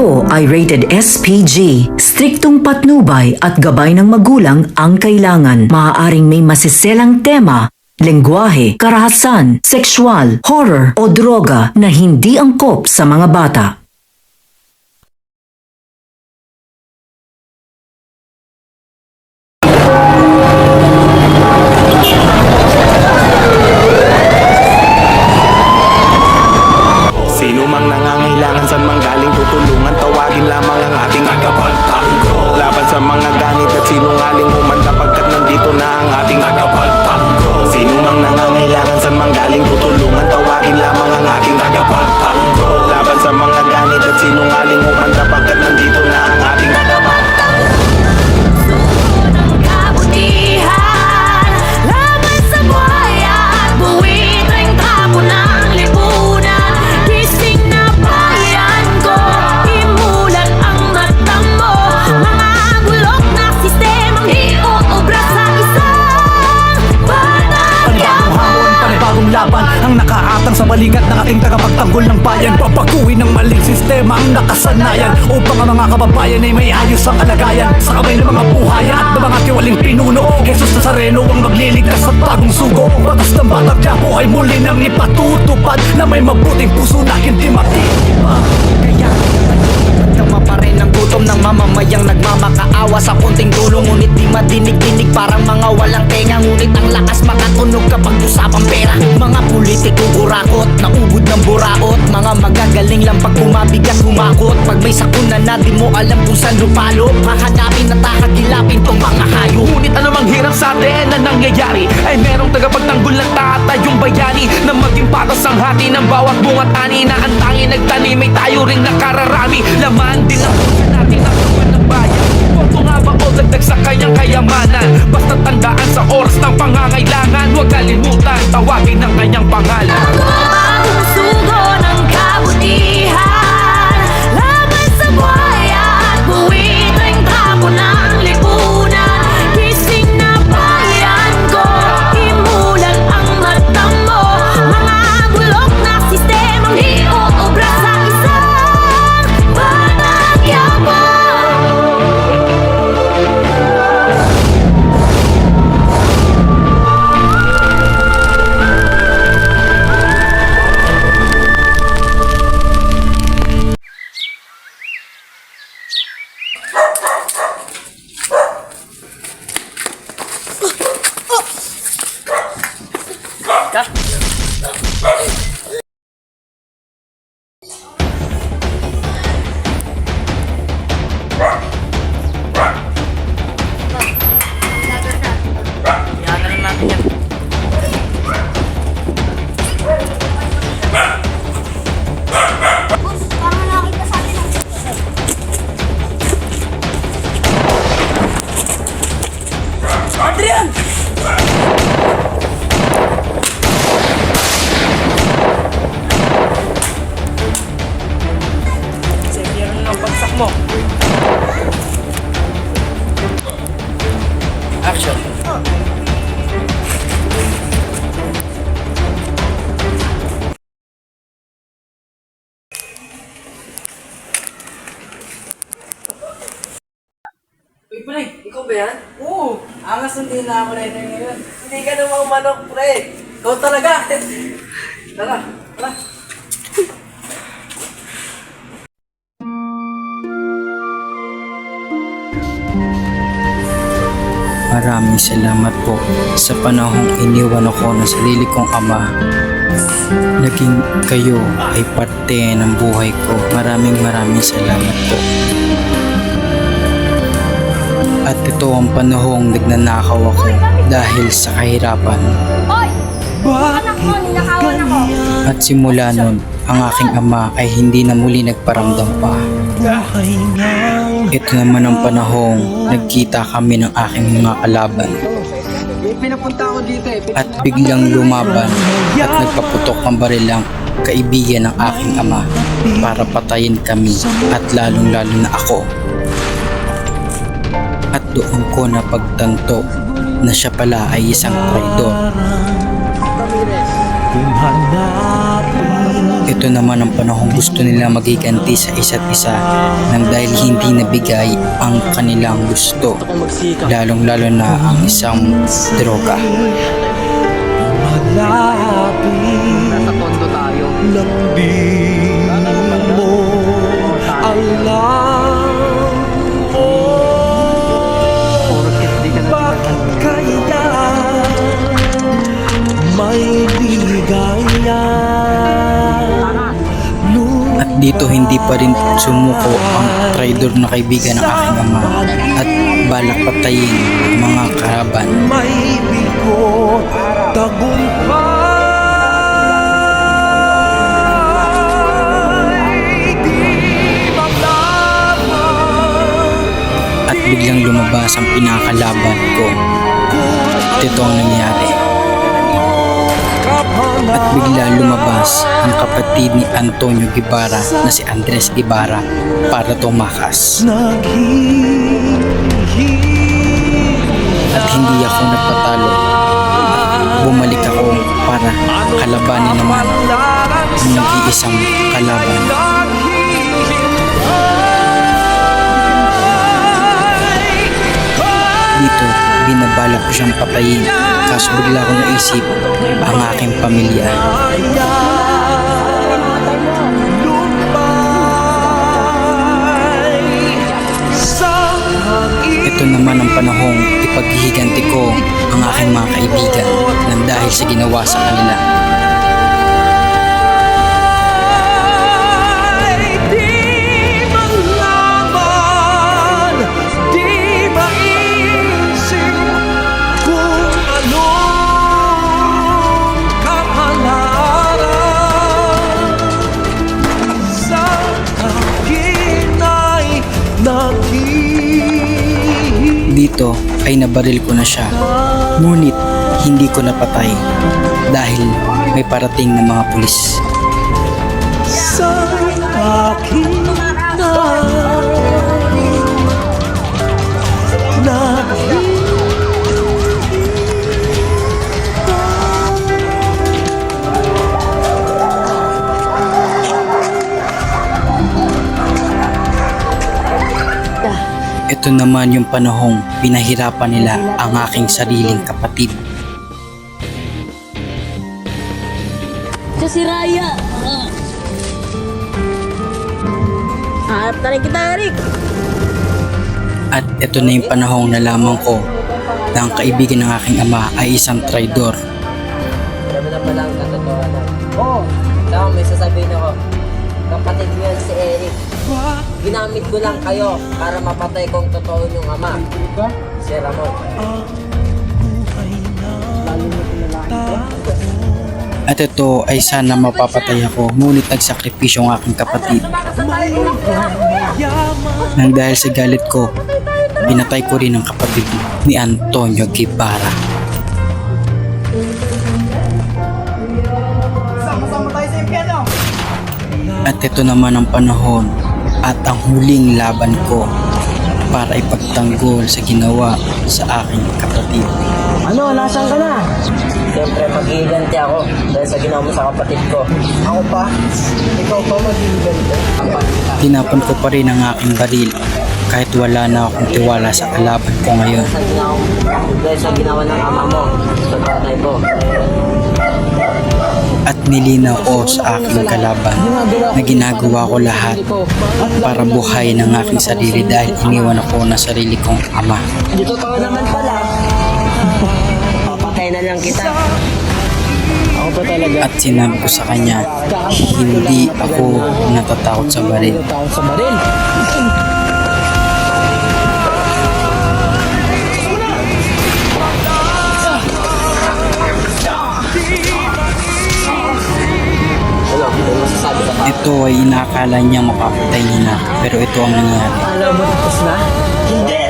Ito ay rated SPG. Striktong patnubay at gabay ng magulang ang kailangan. Maaaring may masiselang tema, lengguwahe, karahasan, sexual, horror o droga na hindi angkop sa mga bata. Sino mang nangangailangan saan mang galing tutulungan, tawagin lamang ang ating tagapagtanggol. Laban sa mga ganit at sinungaling humanda pagkat nandito na ang ating tagapagtanggol. Sino mang nangangailangan saan mang galing tutulungan, tawagin lamang ang ating tagapagtanggol. Laban sa mga ganit at sinungaling humanda pagkat nandito na ang ating tagapagtanggol. Laban ang nakaatang sa balikat ng ating tagapagtanggol ng bayan. Papaguhin ng maling sistema ang nakasanayan upang ang mga kababayan ay may ayos ang kalagayan. Sa kamay ng mga buhayan at ng mga tiwaling pinuno, Jesus Nazareno ang magliligtas sa bagong sugo. Batas ng Batang Quiapo ay muli nang ipatutupad na may mabuting puso na hindi matitipa. Kaya tama pa rin ang gutom ng mamamayang nagmamakaawa sa kunting tulong, ngunit di madinig-dinig parang mga walang tenga. Ngunit ang lakas makatunog kapag usapang pera. Mga politiko kurakot, naubod ng buraot. Mga magagaling lang pag bumabigat humakot. Pag may sakuna na di mo alam kung saan lupalo, hahanapin at hahagilapin tong mga hayop. Ngunit anumang hirap sa atin na nangyayari, ay merong tagapagtanggol ng tatayong bayani, na maging patas ang hati ng bawat bungat ani, na ang tanging nagtanim ay tayo ring nakararami. Laman din ang puso natin ang kawan ng bayan. Kung nga ba o dagdag sa kanyang kayamanan, basta tandaan sa oras ng pangangailangan, huwag kalimutan, tawagin ang kanyang pangalan. Bagong sugo ng kabutihan, laban sa buhaya at buwitring tapo ng lipunan. Gising na bayan ko, imulat ang mata mo. Mga bulok na sistemang iuubra sa isang Batang Quiapo. Action. Uy, pre, ikaw ba yan? Oo, angas ng na ako na yun ngayon. Hindi ka namang manok, pre. Ikaw talaga. Tara, tara. Maraming salamat po sa panahong iniwan ako ng sarili kong ama. Naging kayo ay parte ng buhay ko. Maraming salamat po. At ito ang panahong nagnanakaw ako dahil sa kahirapan. Hoy! Anak mo, ninakawan ako. At simula nun, ang aking ama ay hindi na muli nagparamdam pa. Ito naman ang panahong nagkita kami ng aking mga kalaban. At biglang lumaban at nagpaputok ng barilang kaibigan ng aking ama para patayin kami at lalong-lalo na ako. At doon ko napagtanto na siya pala ay isang traidor. Ito ito naman ang panahong gusto nila magiganti sa isa't isa nang dahil hindi nabigay ang kanilang gusto, lalong-lalo na ang isang droga. Lambing mo, alam mo, bakit kaya may ligaya? At dito hindi pa rin sumuko ang traidor na kaibigan ng aking ama at balak patayin ang mga karaban. May bigot, tagumpay, di maglaban. At biglang lumabas ang pinakalaban ko. At ito ang nangyari. At bigla lumabas ang kapatid ni Antonio Guevara na si Andres Guevara para tumakas. At hindi ako nagpatalo. Bumalik ako para kalabanin naman ang nag-iisang kalaban. Dito, binabalak ko siyang patayin, kaso bigla ko naisip ang aking pamilya. Ito naman ang panahong ipaghihiganti ko ang aking mga kaibigan nang dahil sa ginawa sa kanila. Dito ay nabaril ko na siya, ngunit hindi ko napatay dahil may parating na mga pulis. Sa akin Ito naman yung panahong pinahirapan nila ang aking sariling kapatid. Siya si Raya. Harap na rin kita, Eric. At ito na yung panahong nalaman ko na ang kaibigan ng aking ama ay isang traidor. Alam mo na pala ang katotohanan. Oo. Tama, may sasabihin ako. Kapatid mo yan si Eric. Ginamit ko lang kayo para mapatay kong totoo yung ama. Si Ramon. At ito ay sana mapapatay ako, ngunit nagsakripisyo ang aking kapatid. Nang dahil sa galit ko, pinatay ko rin ang kapatid ni Antonio Guevara. At ito naman ang panahon at ang huling laban ko para ipagtanggol sa ginawa sa aking kapatid. Ano? Nasaan ka na? Siyempre, maghihiganti ako dahil sa ginawa mo sa kapatid ko. Ako pa? Ikaw pa maghihiganti? Tinapon ko pa rin ang aking baril kahit wala na akong tiwala sa kalaban ko ngayon. Dahil sa ginawa ng ama mo sa tatay ko. At nilinaw ko sa aking kalaban na ginagawa ko lahat para buhayin ang aking sarili dahil iniwan ako ng sarili kong ama. Di totoo naman pala. Papatay na lang kita. Ako pa talaga. At sinabi ko sa kanya, hindi ako natatakot sa baril. Sa baril. Ano? Ano masasabi ka? Ito ay inaakala niyang mapapatay niya na, pero ito ang nangyari. Alam mo tapos na? Hindi.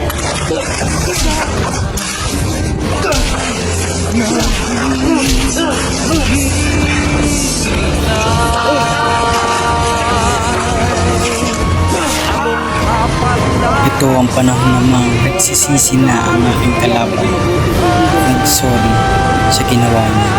Ito ang panahon namang nagsisisi na ang aking kalaban. Nag-sorry sa ginawa niya.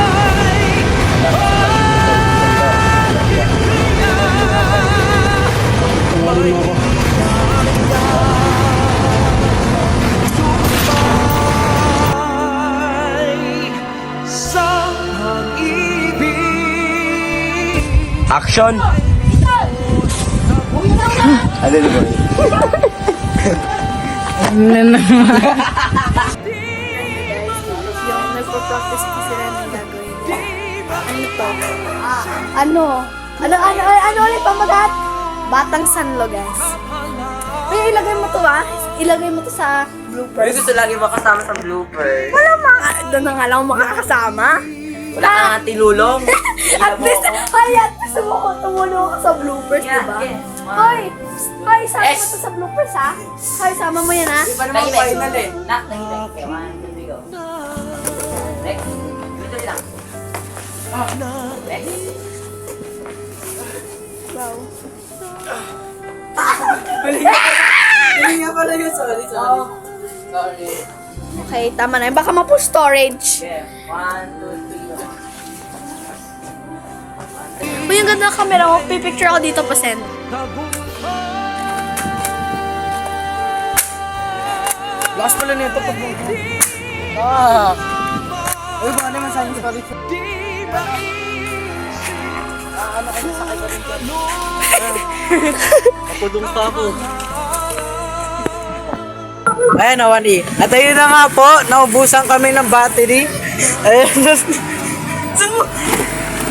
Action! Ano ba? Yung nagpo-practice po sila ng gagawin. Ano to? Ano? Ano ulit pamagat? Batang Sanlo, guys. Kaya ilagay mo to ilagay mo to sa bloopers. Gusto lagi makasama sa blooper. Wala mga, doon na nga lang ako makakasama. Wala ka nga tilulong. At least tumulong ako sa bloopers, diba? Hoy! Hoy, sama mo to sa bloopers, ha? Hoy, sama mo yan, ha? Iba naman final eh. Nak, nahihintay. Okay, 1, 2, 3, go. Next. Dito lang. Next. Wow. Sorry. Okay, tama na. Baka ma-full storage. Okay, 1, 2, 3, go. Uy, yung ganda ng camera ko. Pipicture ako dito pa send. Lakas pala nito pag Ah! Uy, baka naman sa akin story. Ano kayo sakay ka rin dyan? Kapudong pa ako. Ayan, Awani. At ayun na nga po, naubusan kami ng battery. Ayan.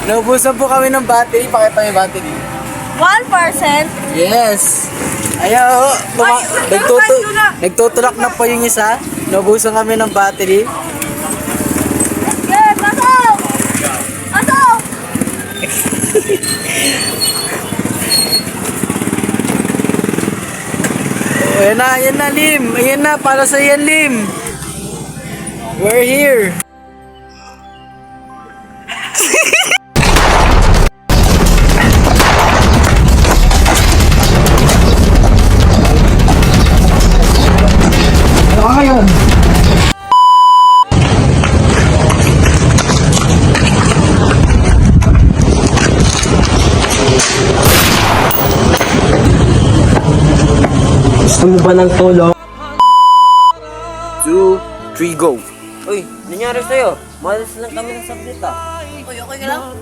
Naubusan po kami ng battery. Pakita yung battery. 1%? Yes! Ayan, nagtutulak na po yung isa. Naubusan kami ng battery. Yeah, pasok! Pasok! Ayan na, Lim. Ayan na, para sa yan, Lim. We're here. Gusto mo ba ng tulong? 2, 3, go! Uy, nangyari sa'yo? Malas lang kami ng sablit ah. Uy, okay ka lang?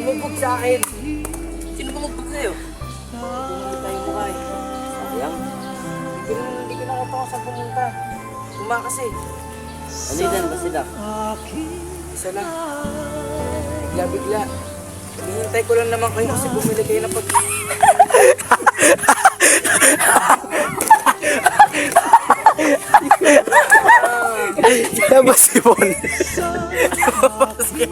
Bumubog sa akin. Sino bumubog sa'yo? Bumalik tayo mukha eh. Sayang. Hindi ko nakita kung saan pumunta. Tumakas eh. Ano yun ba sila? Isa lang. Bigla-bigla. Hinihintay ko lang naman kayo kasi bumili kayo na pag... Labas si Bon. Labas si